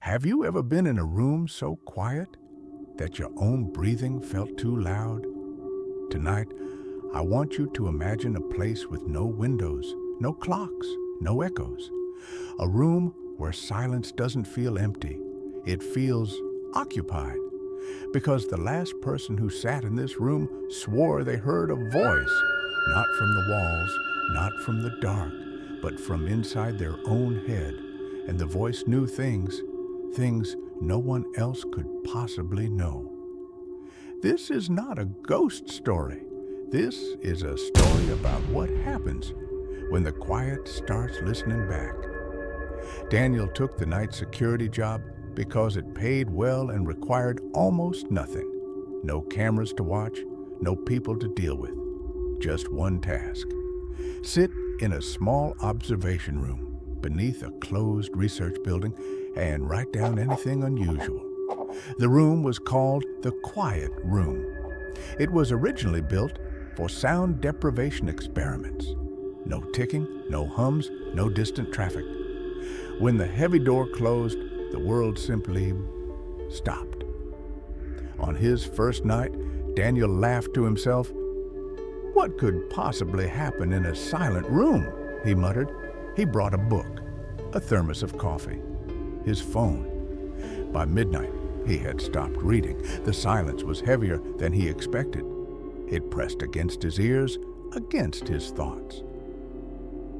Have you ever been in a room so quiet that your own breathing felt too loud? Tonight, I want you to imagine a place with no windows, no clocks, no echoes. A room where silence doesn't feel empty. It feels occupied. Because the last person who sat in this room swore they heard a voice, not from the walls, not from the dark, but from inside their own head. And the voice knew things no one else could possibly know. This is not a ghost story. This is a story about what happens when the quiet starts listening back. Daniel took the night security job because it paid well and required almost nothing. No cameras to watch, no people to deal with. Just one task. Sit in a small observation room beneath a closed research building and write down anything unusual. The room was called the Quiet Room. It was originally built for sound deprivation experiments. No ticking, no hums, no distant traffic. When the heavy door closed, the world simply stopped. On his first night, Daniel laughed to himself. What could possibly happen in a silent room? He muttered. He brought a book, a thermos of coffee, his phone. By midnight, he had stopped reading. The silence was heavier than he expected. It pressed against his ears, against his thoughts.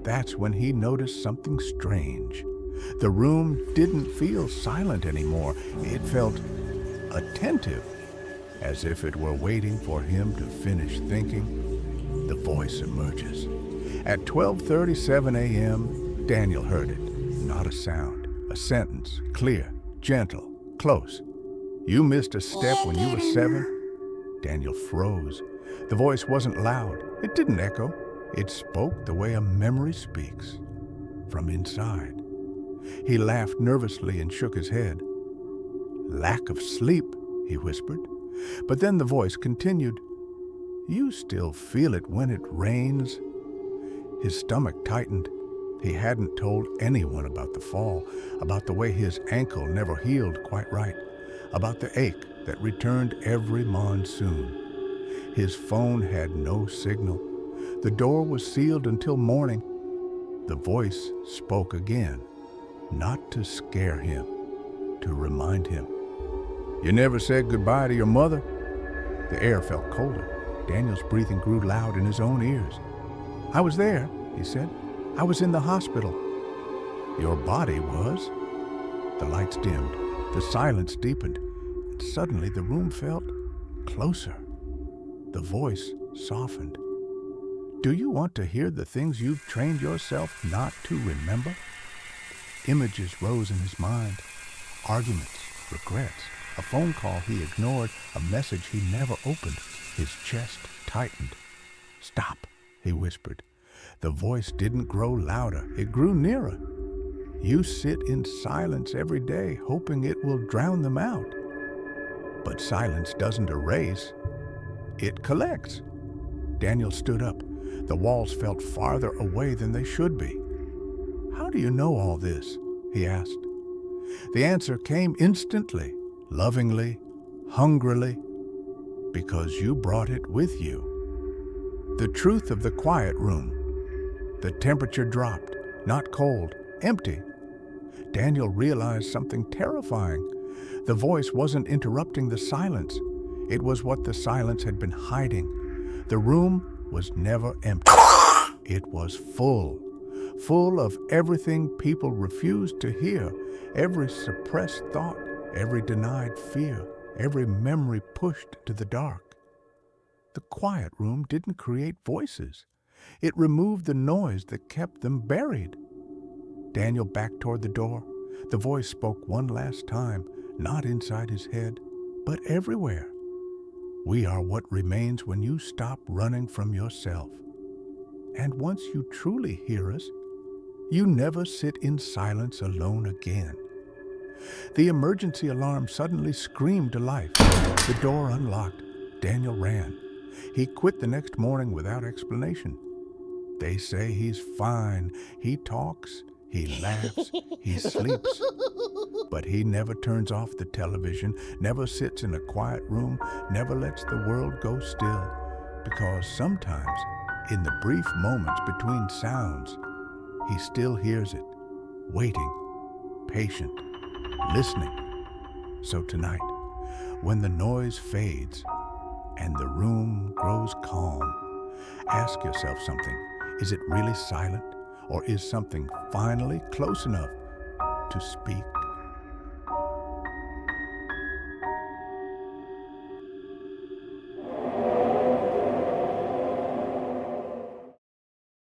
That's when he noticed something strange. The room didn't feel silent anymore. It felt attentive, as if it were waiting for him to finish thinking. The voice emerges. At 12:37 a.m., Daniel heard it. Not a sound, a sentence, clear, gentle, close. You missed a step when you were 7? Daniel froze. The voice wasn't loud. It didn't echo. It spoke the way a memory speaks, from inside. He laughed nervously and shook his head. Lack of sleep, he whispered. But then the voice continued. You still feel it when it rains? His stomach tightened. He hadn't told anyone about the fall, about the way his ankle never healed quite right, about the ache that returned every monsoon. His phone had no signal. The door was sealed until morning. The voice spoke again, not to scare him, to remind him. You never said goodbye to your mother? The air felt colder. Daniel's breathing grew loud in his own ears. I was there, he said. I was in the hospital. Your body was? The lights dimmed. The silence deepened. And suddenly the room felt closer. The voice softened. Do you want to hear the things you've trained yourself not to remember? Images rose in his mind. Arguments, regrets, a phone call he ignored, a message he never opened. His chest tightened. Stop, he whispered. The voice didn't grow louder. It grew nearer. You sit in silence every day, hoping it will drown them out. But silence doesn't erase. It collects. Daniel stood up. The walls felt farther away than they should be. How do you know all this? He asked. The answer came instantly, lovingly, hungrily, because you brought it with you. The truth of the quiet room. The temperature dropped, not cold, empty. Daniel realized something terrifying. The voice wasn't interrupting the silence. It was what the silence had been hiding. The room was never empty. It was full of everything people refused to hear, every suppressed thought, every denied fear, every memory pushed to the dark. The quiet room didn't create voices. It removed the noise that kept them buried. Daniel backed toward the door. The voice spoke one last time, not inside his head, but everywhere. We are what remains when you stop running from yourself. And once you truly hear us, you never sit in silence alone again. The emergency alarm suddenly screamed to life. The door unlocked. Daniel ran. He quit the next morning without explanation. They say he's fine. He talks, he laughs, he sleeps. But he never turns off the television, never sits in a quiet room, never lets the world go still, because sometimes, in the brief moments between sounds, he still hears it, waiting, patient, listening. So tonight, when the noise fades and the room grows calm, ask yourself something. Is it really silent, or is something finally close enough to speak?